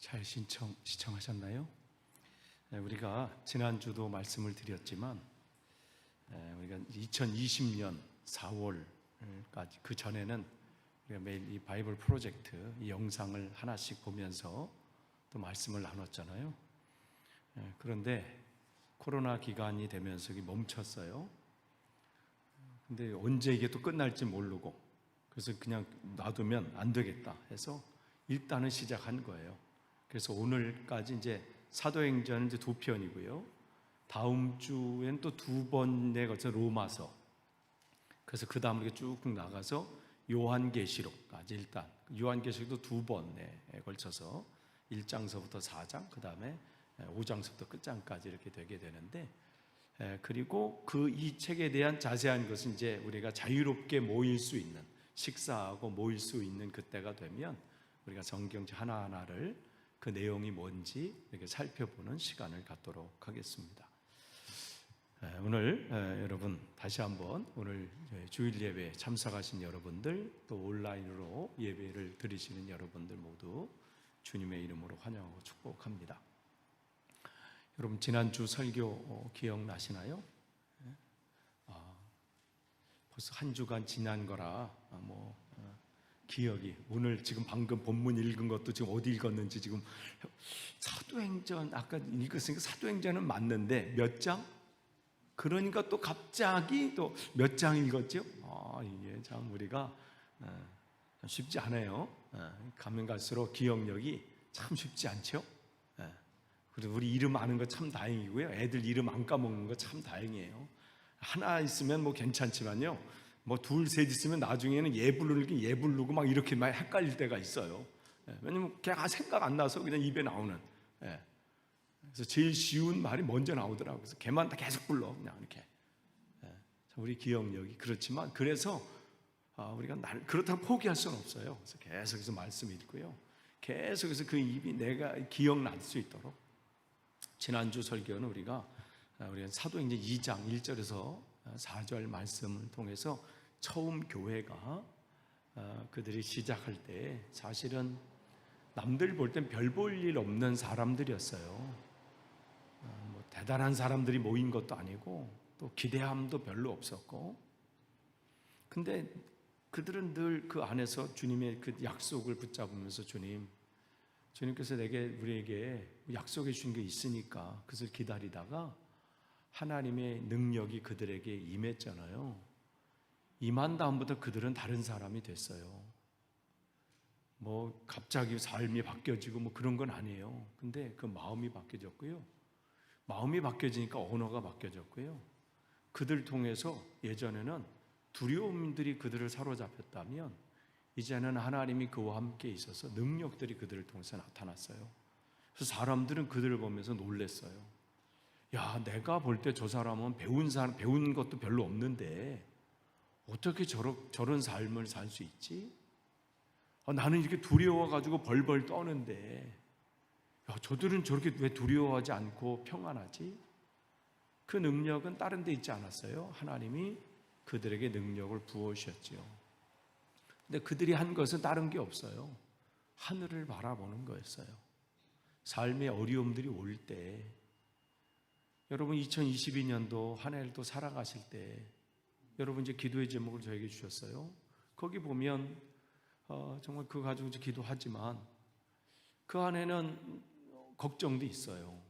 잘 시청하셨나요? 우리가 지난주도 말씀을 드렸지만 우리가 2020년 4월까지 그 전에는 우리가 매일 이 바이블 프로젝트 이 영상을 하나씩 보면서 또 말씀을 나눴잖아요. 그런데 코로나 기간이 되면서 이게 멈췄어요. 근데 언제 이게 또 끝날지 모르고 그래서 그냥 놔두면 안 되겠다 해서 일단은 시작한 거예요. 그래서 오늘까지 이제 사도행전은 이제 2편이고요. 다음 주엔 또 2번에 걸쳐 로마서. 그래서 그 다음으로 쭉 나가서 요한계시록까지 일단 요한계시록도 2번에 걸쳐서 1장서부터 4장, 그 다음에 5장서부터 끝장까지 이렇게 되게 되는데, 그리고 그 이 책에 대한 자세한 것은 이제 우리가 자유롭게 모일 수 있는, 식사하고 모일 수 있는 그때가 되면 우리가 성경책 하나하나를 그 내용이 뭔지 이렇게 살펴보는 시간을 갖도록 하겠습니다. 오늘 여러분 다시 한번 오늘 주일 예배에 참석하신 여러분들, 또 온라인으로 예배를 드리시는 여러분들 모두 주님의 이름으로 환영하고 축복합니다. 여러분 지난주 설교 기억나시나요? 벌써 한 주간 지난 거라 기억이, 오늘 지금 방금 본문 읽은 것도 지금 어디 읽었는지, 지금 사도행전 아까 읽었으니까 사도행전은 맞는데 몇 장? 그러니까 또 갑자기 또 몇 장 읽었죠? 이게 참 우리가 쉽지 않아요. 가면 갈수록 기억력이 참 쉽지 않죠? 그래서 우리 이름 아는 거 참 다행이고요. 애들 이름 안 까먹는 거 참 다행이에요. 하나 있으면 뭐 괜찮지만요, 뭐 둘, 셋 있으면 나중에는 얘 부르고 막 이렇게 막 헷갈릴 때가 있어요. 왜냐면 그냥 생각 안 나서 그냥 입에 나오는. 그래서 제일 쉬운 말이 먼저 나오더라고요. 그래서 걔만 다 계속 불러 그냥 이렇게. 우리 기억력이 그렇지만, 그래서 우리가 그렇다고 포기할 수는 없어요. 그래서 계속해서 말씀 읽고요, 계속해서 그 입이 내가 기억날 수 있도록. 지난주 설교는 우리가 사도행전 2장 1절에서 4절 말씀을 통해서 처음 교회가 그들이 시작할 때 사실은 남들 볼 땐 별 볼 일 없는 사람들이었어요. 대단한 사람들이 모인 것도 아니고 또 기대함도 별로 없었고, 근데 그들은 늘 그 안에서 주님의 그 약속을 붙잡으면서 주님께서 우리에게 약속해 주신 게 있으니까 그것을 기다리다가 하나님의 능력이 그들에게 임했잖아요. 임한 다음부터 그들은 다른 사람이 됐어요. 갑자기 삶이 바뀌어지고 그런 건 아니에요. 근데 그 마음이 바뀌어졌고요, 마음이 바뀌어지니까 언어가 바뀌어졌고요, 그들 통해서 예전에는 두려움들이 그들을 사로잡혔다면 이제는 하나님이 그와 함께 있어서 능력들이 그들을 통해서 나타났어요. 그래서 사람들은 그들을 보면서 놀랐어요. 야, 내가 볼 때 저 사람은 배운 것도 별로 없는데 어떻게 저런 삶을 살 수 있지? 나는 이렇게 두려워가지고 벌벌 떠는데, 저들은 저렇게 왜 두려워하지 않고 평안하지? 그 능력은 다른 데 있지 않았어요. 하나님이 그들에게 능력을 부어주셨죠. 근데 그들이 한 것은 다른 게 없어요. 하늘을 바라보는 거였어요. 삶의 어려움들이 올 때, 여러분 2022년도 한 해를 또 살아가실 때 여러분 이제 기도의 제목을 저에게 주셨어요. 거기 보면 정말 그거 가지고 이제 기도하지만 그 안에는 걱정도 있어요.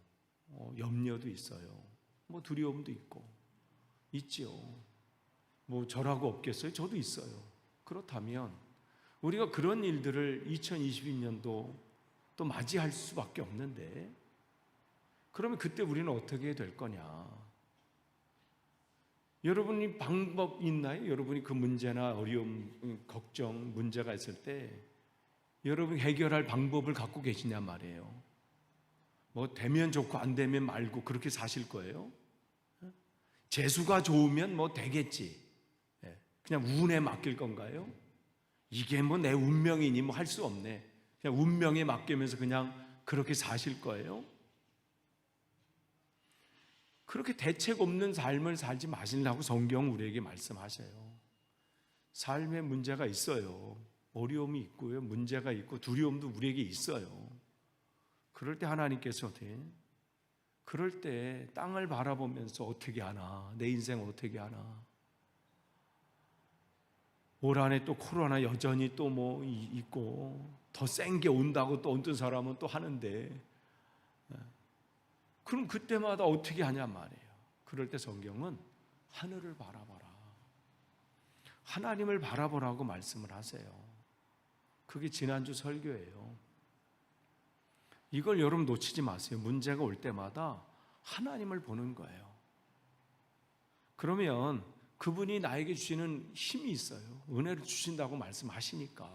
염려도 있어요. 두려움도 있지요. 저라고 없겠어요? 저도 있어요. 그렇다면 우리가 그런 일들을 2022년도 또 맞이할 수밖에 없는데, 그러면 그때 우리는 어떻게 될 거냐? 여러분이 방법 있나요? 여러분이 그 문제나 어려움, 걱정, 문제가 있을 때 여러분이 해결할 방법을 갖고 계시냐 말이에요. 되면 좋고 안 되면 말고 그렇게 사실 거예요? 재수가 좋으면 되겠지, 그냥 운에 맡길 건가요? 이게 내 운명이니 할 수 없네, 그냥 운명에 맡기면서 그냥 그렇게 사실 거예요? 그렇게 대책 없는 삶을 살지 마시려고 성경 우리에게 말씀하셔요. 삶에 문제가 있어요. 어려움이 있고요, 문제가 있고 두려움도 우리에게 있어요. 그럴 때 하나님께서 그럴 때 땅을 바라보면서 어떻게 하나, 내 인생 어떻게 하나, 올 한해 또 코로나 여전히 또 뭐 있고 더 센 게 온다고 또 어떤 사람은 또 하는데, 그럼 그때마다 어떻게 하냐 말이에요. 그럴 때 성경은 하늘을 바라봐라, 하나님을 바라보라고 말씀을 하세요. 그게 지난주 설교예요. 이걸 여러분 놓치지 마세요. 문제가 올 때마다 하나님을 보는 거예요. 그러면 그분이 나에게 주시는 힘이 있어요. 은혜를 주신다고 말씀하시니까.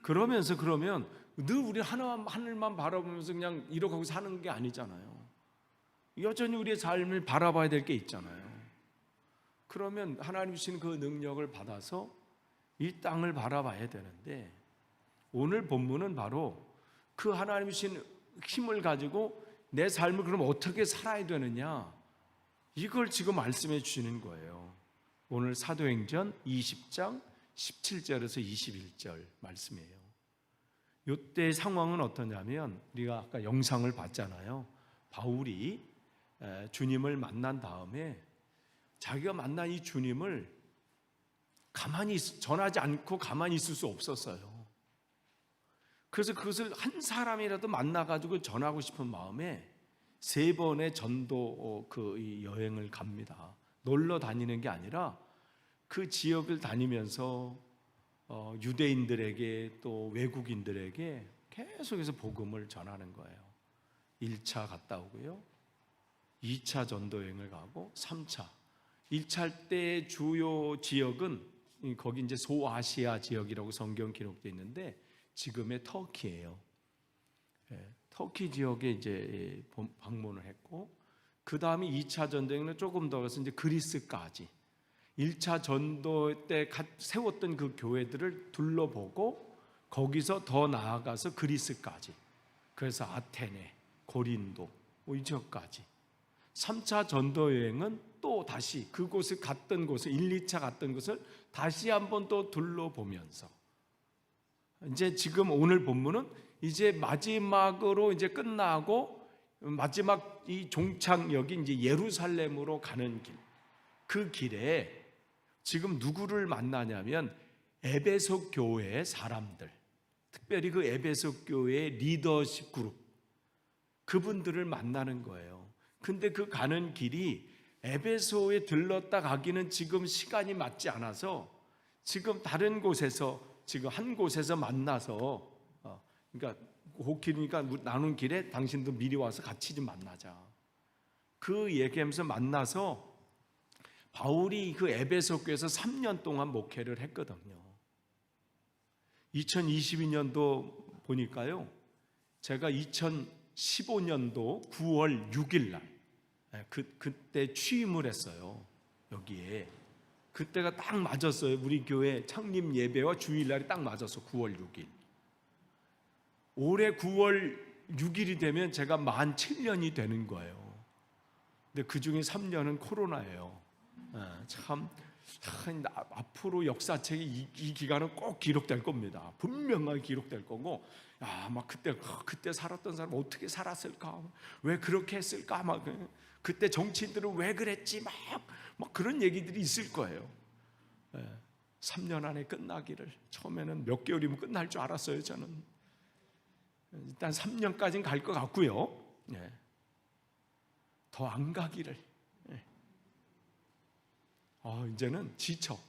그러면 늘 우리 하늘만 바라보면서 그냥 이러고 사는 게 아니잖아요. 여전히 우리의 삶을 바라봐야 될 게 있잖아요. 그러면 하나님 주신 그 능력을 받아서 이 땅을 바라봐야 되는데, 오늘 본문은 바로 그 하나님 주신 힘을 가지고 내 삶을 그럼 어떻게 살아야 되느냐, 이걸 지금 말씀해 주시는 거예요. 오늘 사도행전 20장 17절에서 21절 말씀이에요. 이때 상황은 어떠냐면, 우리가 아까 영상을 봤잖아요. 바울이 주님을 만난 다음에 자기가 만난 이 주님을 가만히 전하지 않고 가만히 있을 수 없었어요. 그래서 그것을 한 사람이라도 만나가지고 전하고 싶은 마음에 3번의 전도 그 여행을 갑니다. 놀러 다니는 게 아니라 그 지역을 다니면서 유대인들에게 또 외국인들에게 계속해서 복음을 전하는 거예요. 1차 갔다 오고요, 2차 전도 여행을 가고 3차. 1차 때 주요 지역은 거기 이제 소아시아 지역이라고 성경 기록되어 있는데 지금의 터키예요. 터키 지역에 이제 방문을 했고, 그 다음에 2차 전도여행은 조금 더 가서 이제 그리스까지 1차 전도 때 세웠던 그 교회들을 둘러보고 거기서 더 나아가서 그리스까지, 그래서 아테네, 고린도 이 지역까지. 3차 전도 여행은 또 다시 그곳을 갔던 곳을 1, 2차 갔던 곳을 다시 한번 또 둘러보면서, 이제 지금 오늘 본문은 이제 마지막으로 이제 끝나고 마지막 이 종착역이 이제 예루살렘으로 가는 길, 그 길에 지금 누구를 만나냐면 에베소 교회의 사람들, 특별히 그 에베소 교회의 리더십 그룹, 그분들을 만나는 거예요. 근데 그 가는 길이 에베소에 들렀다 가기는 지금 시간이 맞지 않아서 지금 다른 곳에서, 지금 한 곳에서 만나서, 그러니까 그 길이니까 나눈 길에 당신도 미리 와서 같이 좀 만나자, 그 얘기하면서 만나서 바울이 그 에베소 교회에서 3년 동안 목회를 했거든요. 2022년도 보니까요, 제가 2015년도 9월 6일 날 그때 취임을 했어요. 여기에 그때가 딱 맞았어요. 우리 교회 창립 예배와 주일날이 딱 맞았어. 9월 6일. 올해 9월 6일이 되면 제가 만 7년이 되는 거예요. 근데 그 중에 3년은 코로나예요. 참 앞으로 역사책에 이 기간은 꼭 기록될 겁니다. 분명하게 기록될 거고, 막 그때 살았던 사람 어떻게 살았을까, 왜 그렇게 했을까, 막 그때 정치인들은 왜 그랬지, 막 그런 얘기들이 있을 거예요. 3년 안에 끝나기를, 처음에는 몇 개월이면 끝날 줄 알았어요. 저는 일단 3년까지는 갈 것 같고요, 더 안 가기를. 이제는 지쳐.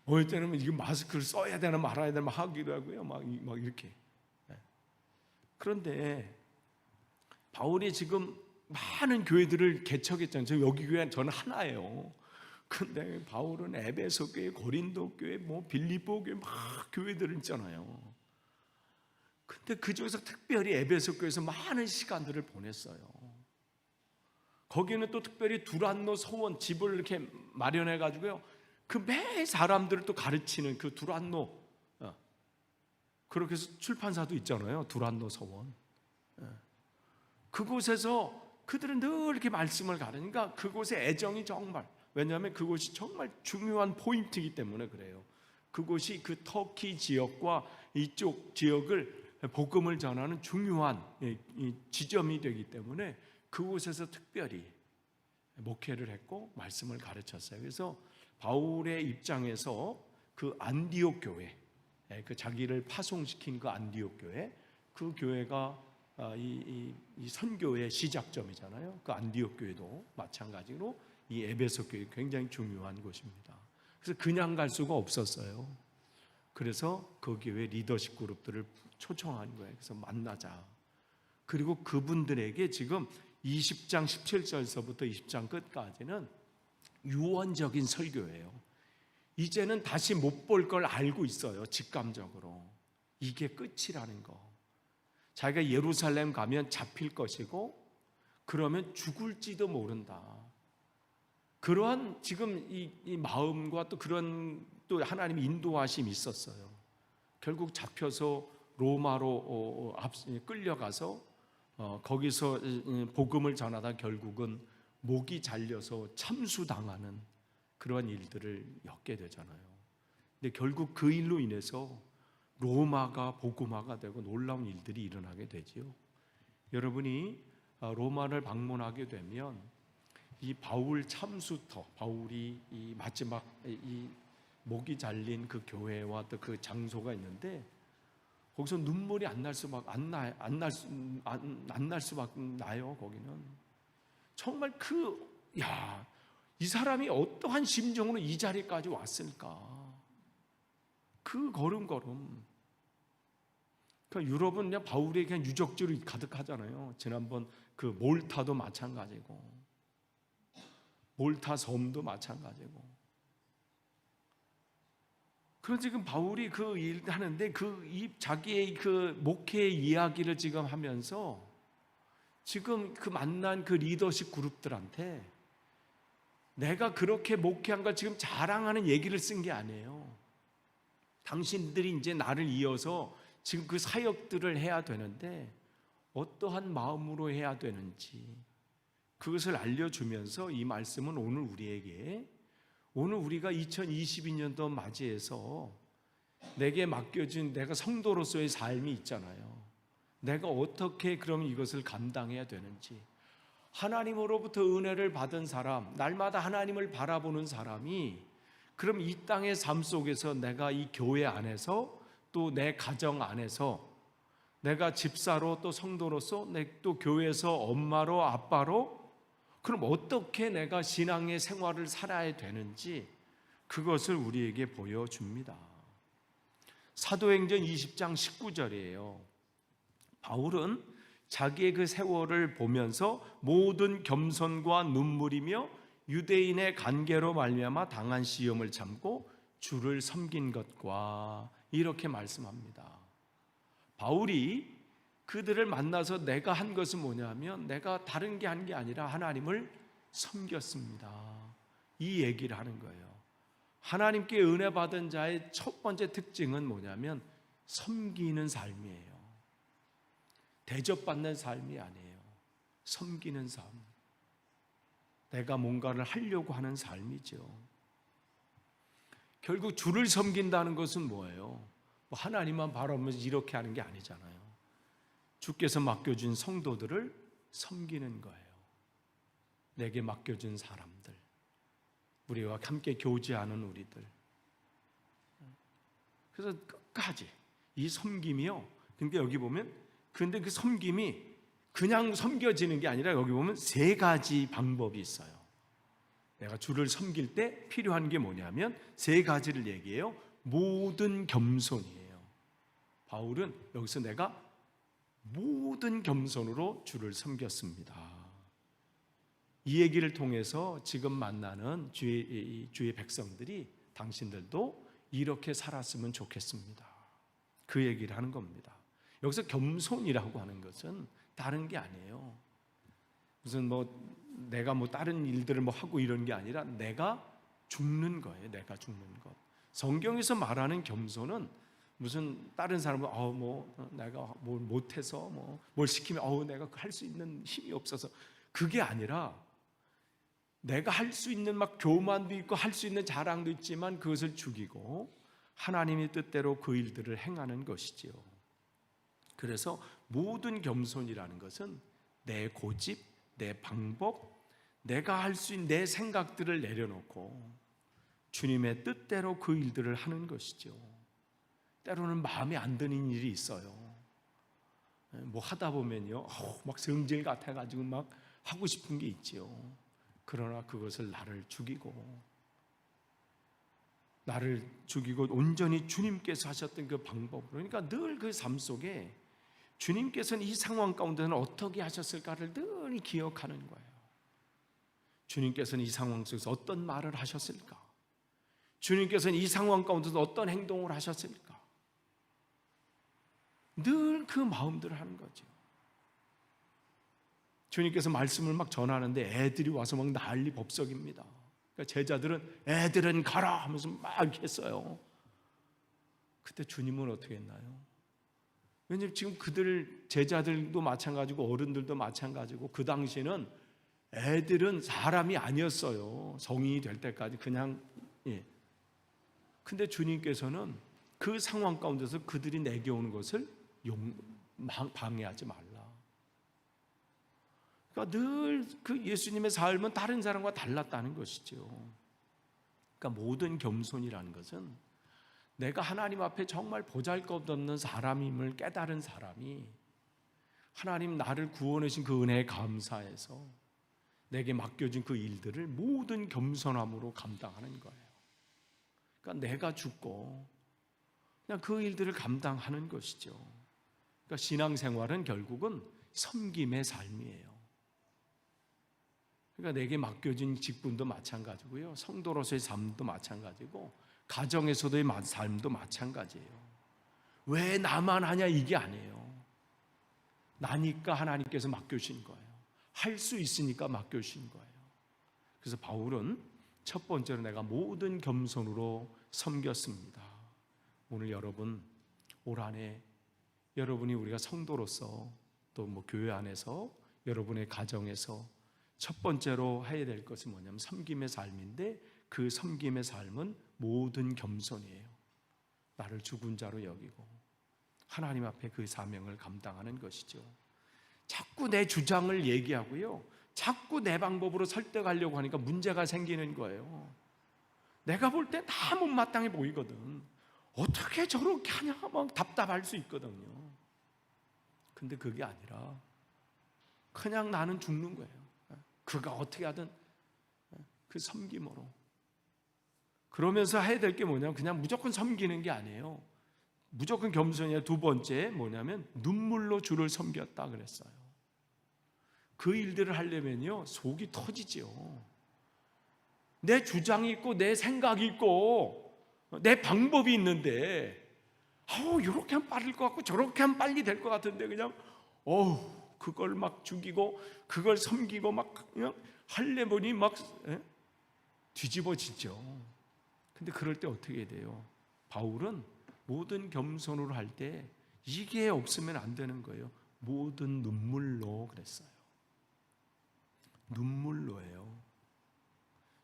어느 때는 이거 마스크를 써야 되나 말아야 되나 하기도 하고요. 막 이렇게. 그런데 바울이 지금 많은 교회들을 개척했잖아요. 여기 교회 저는 하나예요. 근데 바울은 에베소 교회, 고린도 교회, 빌립보 교회 막 교회들을 있잖아요. 근데 그 중에서 특별히 에베소 교회에서 많은 시간들을 보냈어요. 거기는 또 특별히 두란노 서원 집을 이렇게 마련해 가지고요, 그 매 사람들을 또 가르치는 그 두란노, 그렇게 해서 출판사도 있잖아요. 두란노 서원. 그곳에서 그들은 늘 이렇게 말씀을 가르니까 그곳의 애정이 정말, 왜냐하면 그곳이 정말 중요한 포인트이기 때문에 그래요. 그곳이 그 터키 지역과 이쪽 지역을 복음을 전하는 중요한 이 지점이 되기 때문에 그곳에서 특별히 목회를 했고 말씀을 가르쳤어요. 그래서 바울의 입장에서 그 안디옥 교회, 그 자기를 파송시킨 그 안디옥 교회, 그 교회가 이 선교의 시작점이잖아요. 그 안디옥 교회도 마찬가지로 이 에베소 교회 굉장히 중요한 곳입니다. 그래서 그냥 갈 수가 없었어요. 그래서 그 교회 리더십 그룹들을 초청한 거예요. 그래서 만나자. 그리고 그분들에게 지금 20장 17절서부터 20장 끝까지는 유언적인 설교예요. 이제는 다시 못 볼 걸 알고 있어요. 직감적으로. 이게 끝이라는 거. 자기가 예루살렘 가면 잡힐 것이고 그러면 죽을지도 모른다. 그러한 지금 이 마음과 또 그런 또 하나님의 인도하심이 있었어요. 결국 잡혀서 로마로 끌려가서 거기서 복음을 전하다 결국은 목이 잘려서 참수당하는 그런 일들을 겪게 되잖아요. 근데 결국 그 일로 인해서 로마가 복음화가 되고 놀라운 일들이 일어나게 되지요. 여러분이 로마를 방문하게 되면 이 바울 참수터, 바울이 이 마지막 이 목이 잘린 그 교회와 또 그 장소가 있는데 거기서 눈물이 안 날 수밖에 안 날 수밖에 나요. 거기는 정말 이 사람이 어떠한 심정으로 이 자리까지 왔을까? 그 걸음걸음. 그러니까 유럽은 그냥 바울의 그냥 유적지로 가득하잖아요. 지난번 그 몰타도 마찬가지고, 몰타 섬도 마찬가지고. 그런 지금 바울이 그 일 하는데 자기의 그 목회의 이야기를 지금 하면서 지금 그 만난 그 리더십 그룹들한테 내가 그렇게 목회한 걸 지금 자랑하는 얘기를 쓴 게 아니에요. 당신들이 이제 나를 이어서 지금 그 사역들을 해야 되는데 어떠한 마음으로 해야 되는지 그것을 알려주면서 이 말씀은 오늘 우리가 2022년도 맞이해서 내게 맡겨진 내가 성도로서의 삶이 있잖아요. 내가 어떻게 그럼 이것을 감당해야 되는지, 하나님으로부터 은혜를 받은 사람, 날마다 하나님을 바라보는 사람이 그럼 이 땅의 삶 속에서 내가 이 교회 안에서 또 내 가정 안에서 내가 집사로 또 성도로서 또 교회에서 엄마로 아빠로 그럼 어떻게 내가 신앙의 생활을 살아야 되는지 그것을 우리에게 보여줍니다. 사도행전 20장 19절이에요. 바울은 자기의 그 세월을 보면서 모든 겸손과 눈물이며 유대인의 관계로 말미암아 당한 시험을 참고 주를 섬긴 것과 이렇게 말씀합니다. 바울이 그들을 만나서 내가 한 것은 뭐냐면 내가 다른 게 한 게 아니라 하나님을 섬겼습니다. 이 얘기를 하는 거예요. 하나님께 은혜 받은 자의 첫 번째 특징은 뭐냐면 섬기는 삶이에요. 대접받는 삶이 아니에요. 섬기는 삶. 내가 뭔가를 하려고 하는 삶이죠. 결국 주를 섬긴다는 것은 뭐예요? 하나님만 바라보면서 이렇게 하는 게 아니잖아요. 주께서 맡겨준 성도들을 섬기는 거예요. 내게 맡겨준 사람들, 우리와 함께 교제하는 우리들. 그래서 끝까지 이 섬김이요. 근데 여기 보면 근데 그 섬김이 그냥 섬겨지는 게 아니라 여기 보면 세 가지 방법이 있어요. 내가 주를 섬길 때 필요한 게 뭐냐면 세 가지를 얘기해요. 모든 겸손이에요. 바울은 여기서 내가 모든 겸손으로 주를 섬겼습니다. 이 얘기를 통해서 지금 만나는 주의 백성들이 당신들도 이렇게 살았으면 좋겠습니다. 그 얘기를 하는 겁니다. 여기서 겸손이라고 하는 것은 다른 게 아니에요. 무슨 내가 다른 일들을 하고 이런 게 아니라 내가 죽는 거예요. 내가 죽는 것. 성경에서 말하는 겸손은 무슨 다른 사람은 내가 뭘 못해서 뭘 시키면 내가 할 수 있는 힘이 없어서 그게 아니라 내가 할 수 있는 교만도 있고 할 수 있는 자랑도 있지만 그것을 죽이고 하나님의 뜻대로 그 일들을 행하는 것이지요. 그래서 모든 겸손이라는 것은 내 고집, 내 방법, 내가 할 수 있는 내 생각들을 내려놓고 주님의 뜻대로 그 일들을 하는 것이죠. 때로는 마음에 안 드는 일이 있어요. 뭐 하다 보면요, 막 성질 같아가지고 막 하고 싶은 게 있지요. 그러나 그것을 나를 죽이고 온전히 주님께서 하셨던 그 방법으로, 그러니까 늘 그 삶 속에 주님께서는 이 상황 가운데는 어떻게 하셨을까를 늘 기억하는 거예요. 주님께서는 이 상황 속에서 어떤 말을 하셨을까? 주님께서는 이 상황 가운데서 어떤 행동을 하셨을까? 늘 그 마음들을 하는 거죠. 주님께서 말씀을 막 전하는데 애들이 와서 막 난리 법석입니다. 그러니까 제자들은 애들은 가라 하면서 막 이렇게 했어요. 그때 주님은 어떻게 했나요? 왜냐하면 지금 그들 제자들도 마찬가지고 어른들도 마찬가지고 그 당시에는 애들은 사람이 아니었어요. 성인이 될 때까지 그냥 근데 주님께서는 그 상황 가운데서 그들이 내게 오는 것을 방해하지 말라. 그러니까 늘 그 예수님의 삶은 다른 사람과 달랐다는 것이죠. 그러니까 모든 겸손이라는 것은 내가 하나님 앞에 정말 보잘것없는 사람임을 깨달은 사람이 하나님 나를 구원하신 그 은혜에 감사해서 내게 맡겨진 그 일들을 모든 겸손함으로 감당하는 거예요. 그러니까 내가 죽고 그냥 그 일들을 감당하는 것이죠. 그러니까 신앙생활은 결국은 섬김의 삶이에요. 그러니까 내게 맡겨진 직분도 마찬가지고요, 성도로서의 삶도 마찬가지고 가정에서도의 삶도 마찬가지예요. 왜 나만 하냐 이게 아니에요. 나니까 하나님께서 맡겨주신 거예요. 할 수 있으니까 맡겨주신 거예요. 그래서 바울은 첫 번째로 내가 모든 겸손으로 섬겼습니다. 오늘 여러분 올 한 해 여러분이 우리가 성도로서 또 뭐 교회 안에서 여러분의 가정에서 첫 번째로 해야 될 것은 뭐냐면 섬김의 삶인데 그 섬김의 삶은 모든 겸손이에요. 나를 죽은 자로 여기고 하나님 앞에 그 사명을 감당하는 것이죠. 자꾸 내 주장을 얘기하고요, 자꾸 내 방법으로 설득하려고 하니까 문제가 생기는 거예요. 내가 볼 때 다 못마땅해 보이거든. 어떻게 저렇게 하냐 막 답답할 수 있거든요. 근데 그게 아니라 그냥 나는 죽는 거예요. 그가 어떻게 하든 그 섬김으로. 그러면서 해야 될 게 뭐냐면 그냥 무조건 섬기는 게 아니에요. 무조건 겸손이야. 두 번째 뭐냐면 눈물로 주를 섬겼다 그랬어요. 그 일들을 하려면요 속이 터지죠. 내 주장이 있고 내 생각이 있고 내 방법이 있는데 이렇게 하면 빠를 것 같고 저렇게 하면 빨리 될 것 같은데 그냥 그걸 막 죽이고 그걸 섬기고 막 그냥 하려보니 막 뒤집어지죠. 근데 그럴 때 어떻게 돼요? 바울은 모든 겸손으로 할 때 이게 없으면 안 되는 거예요. 모든 눈물로 그랬어요. 눈물로예요.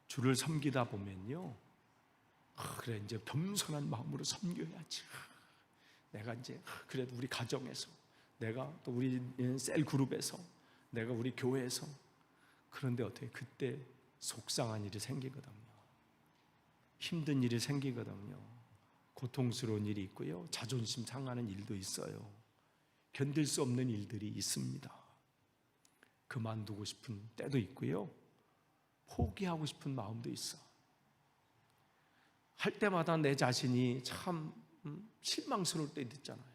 주를 섬기다 보면요, 그래 이제 겸손한 마음으로 섬겨야지. 내가 이제 그래도 우리 가정에서, 내가 또 우리 셀 그룹에서, 내가 우리 교회에서. 그런데 어떻게 그때 속상한 일이 생기거든요. 힘든 일이 생기거든요. 고통스러운 일이 있고요, 자존심 상하는 일도 있어요. 견딜 수 없는 일들이 있습니다. 그만두고 싶은 때도 있고요, 포기하고 싶은 마음도 있어. 할 때마다 내 자신이 참 실망스러울 때도 있잖아요.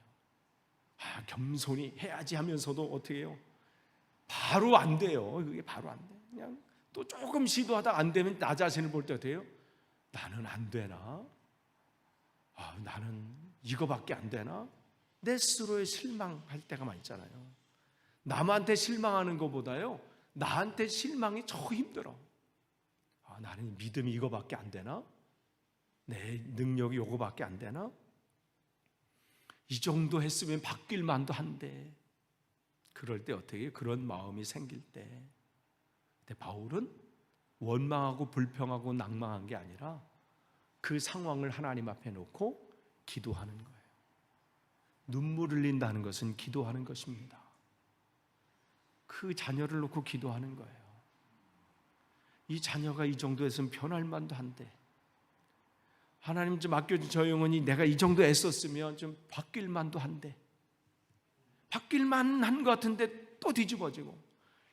겸손히 해야지 하면서도 어떻게 해요? 바로 안 돼요. 그게 바로 안 돼. 그냥 또 조금 시도하다 안 되면 나 자신을 볼 때 어때요? 나는 안 되나? 나는 이거밖에 안 되나? 내 스스로에 실망할 때가 많잖아요. 남한테 실망하는 것보다요, 나한테 실망이 더 힘들어. 나는 믿음이 이거밖에 안 되나? 내 능력이 이거밖에 안 되나? 이 정도 했으면 바뀔 만도 한데. 그럴 때 어떻게 그런 마음이 생길 때, 근데 바울은 원망하고 불평하고 낭망한 게 아니라 그 상황을 하나님 앞에 놓고 기도하는 거예요. 눈물 흘린다는 것은 기도하는 것입니다. 그 자녀를 놓고 기도하는 거예요. 이 자녀가 이 정도에서는 변할 만도 한데, 하나님 좀 맡겨준 저 영혼이 내가 이 정도 애썼으면 좀 바뀔 만도 한데, 바뀔 만한 것 같은데 또 뒤집어지고,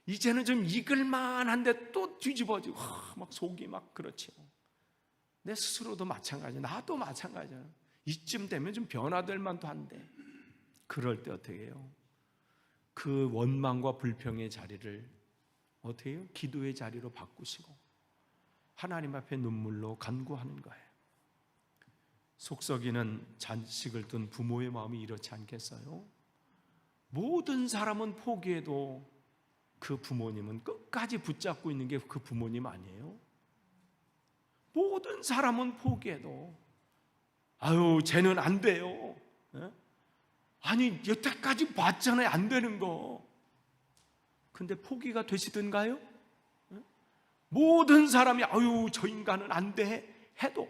이제는 좀 익을 만한데 또 뒤집어지고, 막 속이 막 그렇죠. 내 스스로도 마찬가지야. 나도 마찬가지야. 이쯤 되면 좀 변화될 만도 한데, 그럴 때 어떻게 해요? 그 원망과 불평의 자리를 어떻게 해요? 기도의 자리로 바꾸시고 하나님 앞에 눈물로 간구하는 거예요. 속썩이는 자식을 둔 부모의 마음이 이렇지 않겠어요? 모든 사람은 포기해도 그 부모님은 끝까지 붙잡고 있는 게 그 부모님 아니에요? 모든 사람은 포기해도 아유 쟤는 안 돼요. 아니 여태까지 봤잖아요. 안 되는 거. 근데 포기가 되시던가요? 모든 사람이 아유 저 인간은 안 돼 해도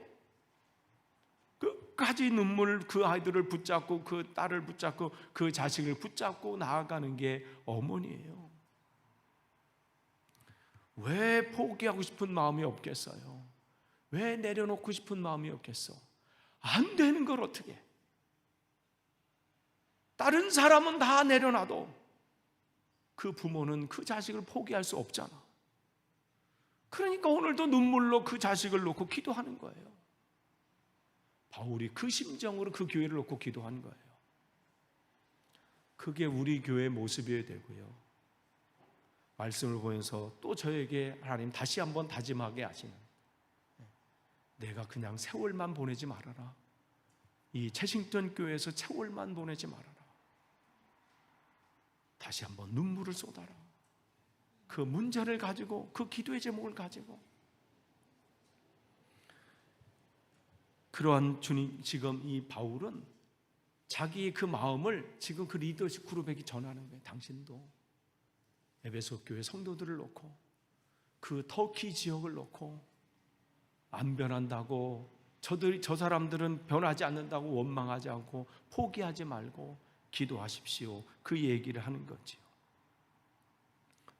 끝까지 눈물 그 아이들을 붙잡고 그 딸을 붙잡고 그 자식을 붙잡고 나아가는 게 어머니예요. 왜 포기하고 싶은 마음이 없겠어요? 왜 내려놓고 싶은 마음이 없겠어? 안 되는 걸 어떻게? 다른 사람은 다 내려놔도 그 부모는 그 자식을 포기할 수 없잖아. 그러니까 오늘도 눈물로 그 자식을 놓고 기도하는 거예요. 바울이 그 심정으로 그 교회를 놓고 기도한 거예요. 그게 우리 교회의 모습이어야 되고요. 말씀을 보면서 또 저에게 하나님 다시 한번 다짐하게 하시는, 내가 그냥 세월만 보내지 말아라. 이 채싱턴 교회에서 세월만 보내지 말아라. 다시 한번 눈물을 쏟아라. 그 문제를 가지고, 그 기도의 제목을 가지고. 그러한 주님, 지금 이 바울은 자기의 그 마음을 지금 그 리더십 그룹에게 전하는 거예요. 당신도 에베소 교회 성도들을 놓고, 그 터키 지역을 놓고, 안 변한다고, 저 사람들은 변하지 않는다고 원망하지 않고 포기하지 말고 기도하십시오. 그 얘기를 하는 거지요.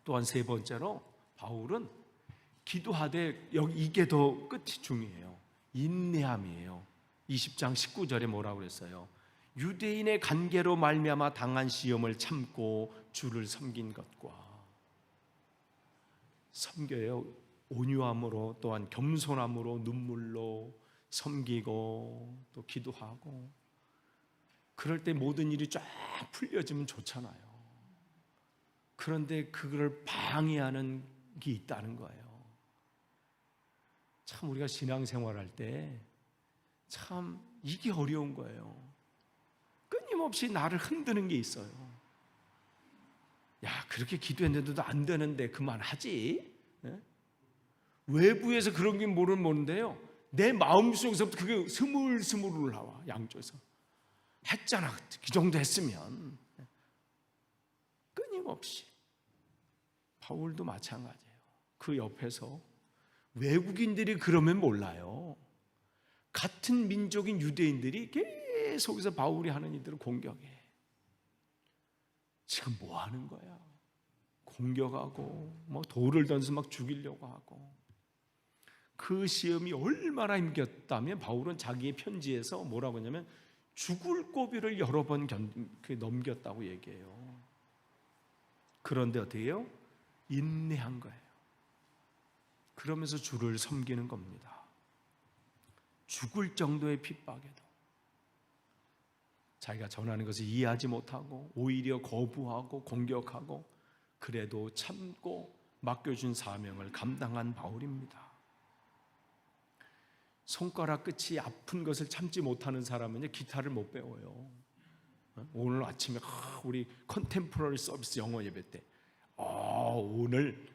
또한 세 번째로 바울은 기도하되, 여기 이게 더 끝이 중요해요. 인내함이에요. 20장 19절에 뭐라고 그랬어요? 유대인의 관계로 말미암아 당한 시험을 참고 주를 섬긴 것과, 섬겨요. 온유함으로, 또한 겸손함으로, 눈물로 섬기고 또 기도하고. 그럴 때 모든 일이 쫙 풀려지면 좋잖아요. 그런데 그걸 방해하는 게 있다는 거예요. 참 우리가 신앙생활할 때 참 이게 어려운 거예요. 끊임없이 나를 흔드는 게 있어요. 야, 그렇게 기도했는데도 안 되는데 그만하지. 외부에서 그런 게 모르는데요, 내 마음속에서부터 그게 스물스물 올라와. 양쪽에서 했잖아, 그 정도 했으면. 끊임없이. 바울도 마찬가지예요. 그 옆에서 외국인들이 그러면 몰라요. 같은 민족인 유대인들이 계속해서 바울이 하는 일들을 공격해. 지금 뭐 하는 거야? 공격하고 뭐 돌을 던져서 막 죽이려고 하고. 그 시험이 얼마나 힘겼다면 바울은 자기의 편지에서 뭐라고 하냐면 죽을 고비를 여러 번 넘겼다고 얘기해요. 그런데 어떻게 해요? 인내한 거예요. 그러면서 주를 섬기는 겁니다. 죽을 정도의 핍박에도 자기가 전하는 것을 이해하지 못하고 오히려 거부하고 공격하고, 그래도 참고 맡겨준 사명을 감당한 바울입니다. 손가락 끝이 아픈 것을 참지 못하는 사람은 기타를 못 배워요. 오늘 아침에 우리 컨템포러리 서비스 영어 예배 때 오늘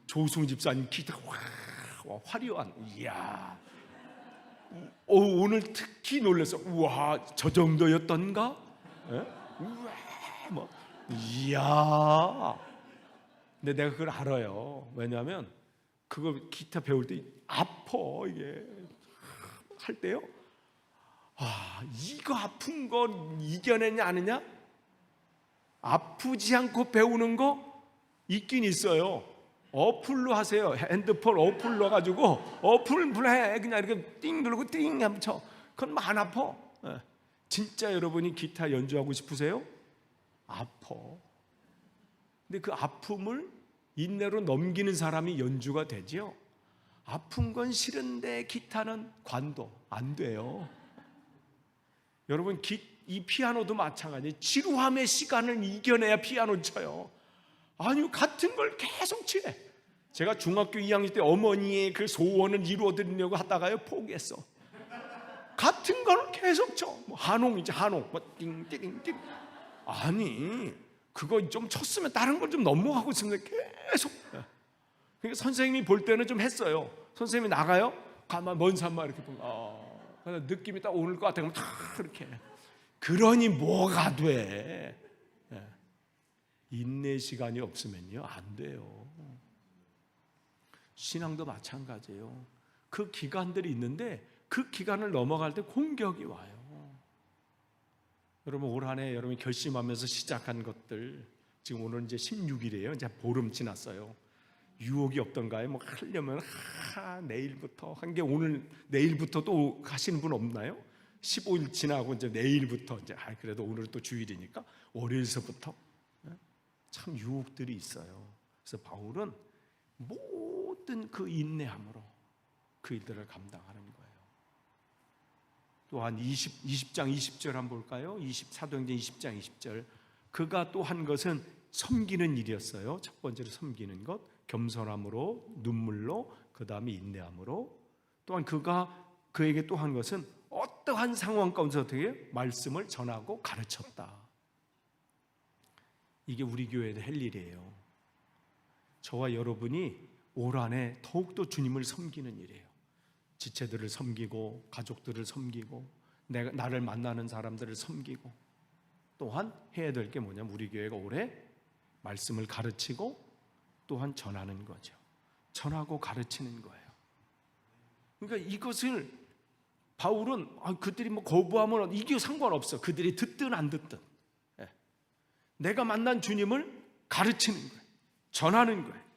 조승우 집사님 기타 화려한, 이야, 오늘 특히 놀라서, 우와, 저 정도였던가? 우와, 뭐, 이야. 근데 내가 그걸 알아요. 왜냐하면 그거 기타 배울 때 아파, 이게 할 때요. 이거 아픈 거 이겨내냐 아느냐? 아프지 않고 배우는 거 있긴 있어요. 어플로 하세요. 핸드폰 어플로 가지고 어플로 해. 그냥 이렇게 띵 누르고 띵 하면 쳐. 그건 뭐 안 아파. 진짜 여러분이 기타 연주하고 싶으세요? 아파. 근데 그 아픔을 인내로 넘기는 사람이 연주가 되죠. 아픈 건 싫은데 기타는 관도 안 돼요. 여러분 이 피아노도 마찬가지예요. 지루함의 시간을 이겨내야 피아노 쳐요. 아니 같은 걸 계속 치래. 제가 중학교 2학년 때 어머니의 그 소원을 이루어드리려고 하다가요 포기했어. 같은 걸 계속 쳐. 뭐 한홍이지 한홍. 뭐 띵띵띵. 아니 그거 좀 쳤으면 다른 걸 좀 넘어가고 있으면 계속. 그러니까 선생님이 볼 때는 좀 했어요. 선생님이 나가요. 가만 먼 산만 이렇게 보면 느낌이 딱 오를 것 같아. 그러면 다 이렇게. 그러니 뭐가 돼? 인내 시간이 없으면요 안 돼요. 신앙도 마찬가지예요. 그 기간들이 있는데 그 기간을 넘어갈 때 공격이 와요. 여러분 올 한 해 여러분이 결심하면서 시작한 것들 지금 오늘 이제 16일이에요. 이제 보름 지났어요. 유혹이 없던가요? 뭐 하려면 내일부터 한 게 오늘 내일부터 또 하시는 분 없나요? 15일 지나고 이제 내일부터 이제 그래도 오늘 또 주일이니까 월요일서부터 참 유혹들이 있어요. 그래서 바울은 모든 그 인내함으로 그 일들을 감당하는 거예요. 또한 20장 20절 한번 볼까요? 사도행전 20장 20절 그가 또 한 것은 섬기는 일이었어요. 첫 번째로 섬기는 것, 겸손함으로, 눈물로, 그 다음에 인내함으로. 또한 그에게 또 한 것은 어떠한 상황 가운데서 어떻게 말씀을 전하고 가르쳤다. 이게 우리 교회의 할 일이에요. 저와 여러분이 올 한 해 더욱더 주님을 섬기는 일이에요. 지체들을 섬기고 가족들을 섬기고 나를 만나는 사람들을 섬기고 또한 해야 될 게 뭐냐면 우리 교회가 올해 말씀을 가르치고 또한 전하는 거죠. 전하고 가르치는 거예요. 그러니까 이것을 바울은 그들이 뭐 거부하면 이게 상관없어. 그들이 듣든 안 듣든 내가 만난 주님을 가르치는 거예요. 전하는 거예요.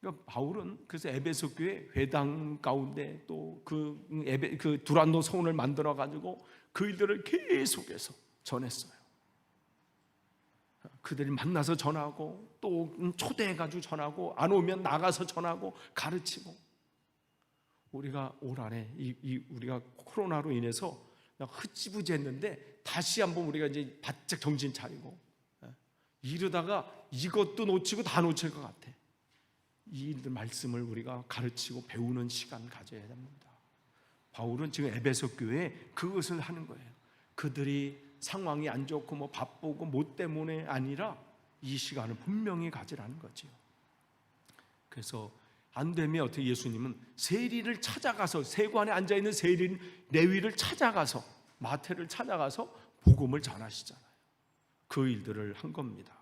그러니까 바울은 그래서 에베소 교회 회당 가운데 또 그 두란노 성을 만들어 가지고 그 일들을 계속해서 전했어요. 그들이 만나서 전하고 또 초대해 가지고 전하고 안 오면 나가서 전하고 가르치고. 우리가 올 한해 우리가 코로나로 인해서 흐지부지했는데 다시 한번 우리가 이제 바짝 정신 차리고 이러다가 이것도 놓치고 다 놓칠 것 같아. 이 일들 말씀을 우리가 가르치고 배우는 시간 가져야 됩니다. 바울은 지금 에베소 교회에 그것을 하는 거예요. 그들이 상황이 안 좋고 뭐 바쁘고 뭐 때문에 아니라 이 시간을 분명히 가지라는 거죠. 그래서 안 되면 어떻게 예수님은 세리를 찾아가서 세관에 앉아있는 세리 레위를 찾아가서 마태를 찾아가서 복음을 전하시잖아요. 그 일들을 한 겁니다.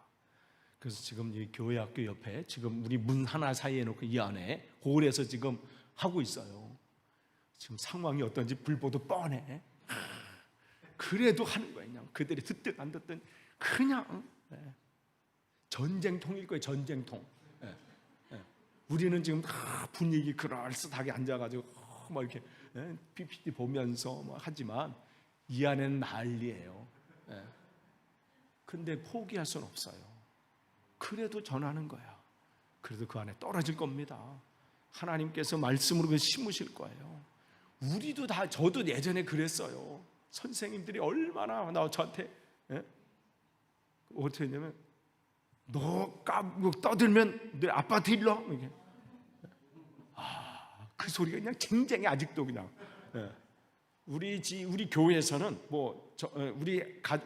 그래서 지금 이 교회 학교 옆에 지금 우리 문 하나 사이에 놓고 이 안에 홀에서 지금 하고 있어요. 지금 상황이 어떤지 불보듯 뻔해. 그래도 하는 거예요. 그냥 그들이 듣든 안 듣든 그냥 전쟁통일 거예요. 전쟁통. 우리는 지금 분위기 그럴듯하게 앉아가지고 막 이렇게 PPT 보면서 뭐 하지만 이 안에는 난리예요. 근데 포기할 수는 없어요. 그래도 전하는 거야. 그래도 그 안에 떨어질 겁니다. 하나님께서 말씀으로 심으실 거예요. 우리도 다 저도 예전에 그랬어요. 선생님들이 얼마나 저한테 어떻게 했냐면 너 떠들면 내 아빠한테 일러. 그 소리가 그냥 쟁쟁해 아직도 그냥. 우리 교회에서는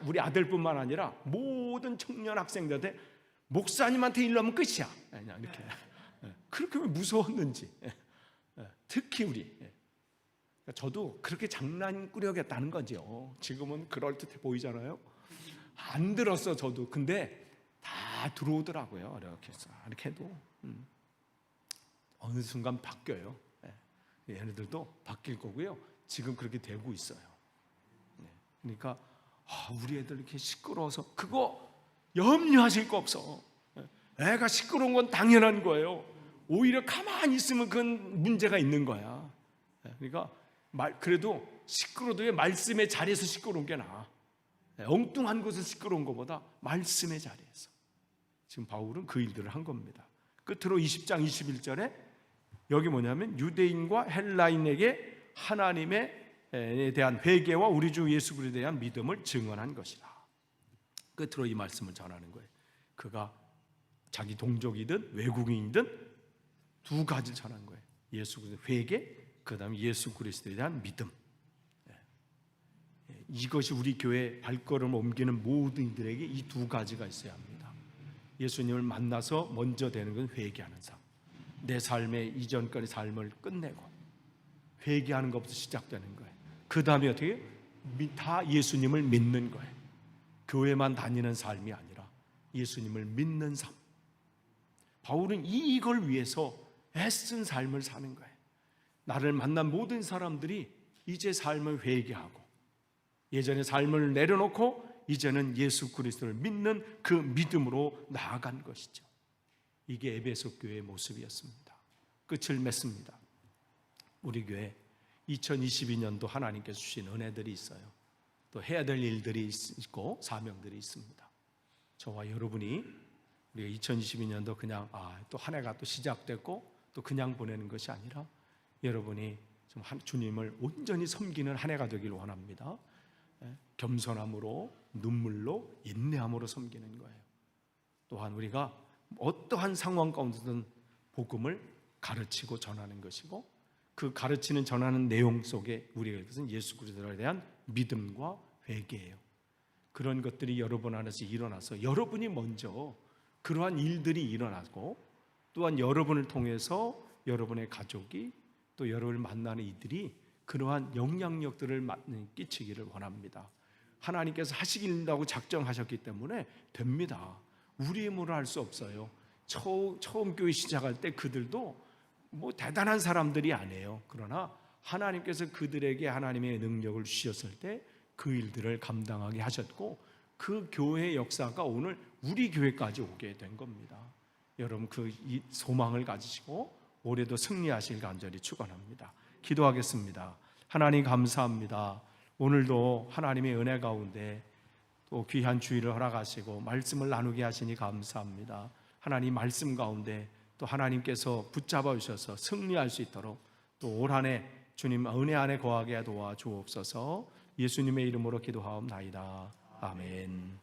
우리 아들뿐만 아니라 모든 청년 학생들한테 목사님한테 일러면 끝이야. 그냥 이렇게. 그렇게 무서웠는지. 특히 우리. 저도 그렇게 장난꾸러기였다는 거죠. 지금은 그럴듯해 보이잖아요. 안 들었어 저도. 근데 다 들어오더라고요. 이렇게 해도 어느 순간 바뀌어요. 얘네들도 바뀔 거고요. 지금 그렇게 되고 있어요. 그러니까 우리 애들 이렇게 시끄러워서 그거 염려하실 거 없어. 애가 시끄러운 건 당연한 거예요. 오히려 가만히 있으면 그건 문제가 있는 거야. 그러니까 그래도 시끄러워도 말씀의 자리에서 시끄러운 게 나아. 엉뚱한 곳에서 시끄러운 것보다 말씀의 자리에서. 지금 바울은 그 일들을 한 겁니다. 끝으로 20장 21절에 여기 뭐냐면 유대인과 헬라인에게 하나님에 대한 회개와 우리 주 예수 그리스도에 대한 믿음을 증언한 것이다. 끝으로 이 말씀을 전하는 거예요. 그가 자기 동족이든 외국인이든 두 가지를 전한 거예요. 예수 그리스도 회개, 그 다음에 예수 그리스도에 대한 믿음. 이것이 우리 교회 발걸음을 옮기는 모든 이들에게 이 두 가지가 있어야 합니다. 예수님을 만나서 먼저 되는 건 회개하는 삶. 내 삶의 이전까지 삶을 끝내고 회개하는 것부터 시작되는 거예요. 그 다음에 어떻게? 다 예수님을 믿는 거예요. 교회만 다니는 삶이 아니라 예수님을 믿는 삶. 바울은 이걸 위해서 애쓴 삶을 사는 거예요. 나를 만난 모든 사람들이 이제 삶을 회개하고 예전의 삶을 내려놓고 이제는 예수 그리스도를 믿는 그 믿음으로 나아간 것이죠. 이게 에베소 교회의 모습이었습니다. 끝을 맺습니다. 우리 교회 2022년도 하나님께서 주신 은혜들이 있어요. 또 해야 될 일들이 있고 사명들이 있습니다. 저와 여러분이 우리가 2022년도 그냥 또 한 해가 또 시작됐고 또 그냥 보내는 것이 아니라 여러분이 좀 주님을 온전히 섬기는 한 해가 되길 원합니다. 겸손함으로, 눈물로, 인내함으로 섬기는 거예요. 또한 우리가 어떠한 상황 가운데든 복음을 가르치고 전하는 것이고 그 가르치는 전하는 내용 속에 우리가 이것은 예수 그리스도에 대한 믿음과 회개예요. 그런 것들이 여러분 안에서 일어나서 여러분이 먼저 그러한 일들이 일어나고 또한 여러분을 통해서 여러분의 가족이 또 여러분을 만나는 이들이 그러한 영향력들을 끼치기를 원합니다. 하나님께서 하시긴다고 작정하셨기 때문에 됩니다. 우리의 힘으로 할 수 없어요. 처음 교회 시작할 때 그들도 뭐 대단한 사람들이 아니에요. 그러나 하나님께서 그들에게 하나님의 능력을 주셨을 때 그 일들을 감당하게 하셨고 그 교회의 역사가 오늘 우리 교회까지 오게 된 겁니다. 여러분 그 소망을 가지시고 올해도 승리하실 간절히 축원합니다. 기도하겠습니다. 하나님 감사합니다. 오늘도 하나님의 은혜 가운데 또 귀한 주일을 허락하시고 말씀을 나누게 하시니 감사합니다. 하나님 말씀 가운데 또 하나님께서 붙잡아 주셔서 승리할 수 있도록 또 올 한 해 주님 은혜 안에 거하게 도와주옵소서. 예수님의 이름으로 기도하옵나이다. 아멘.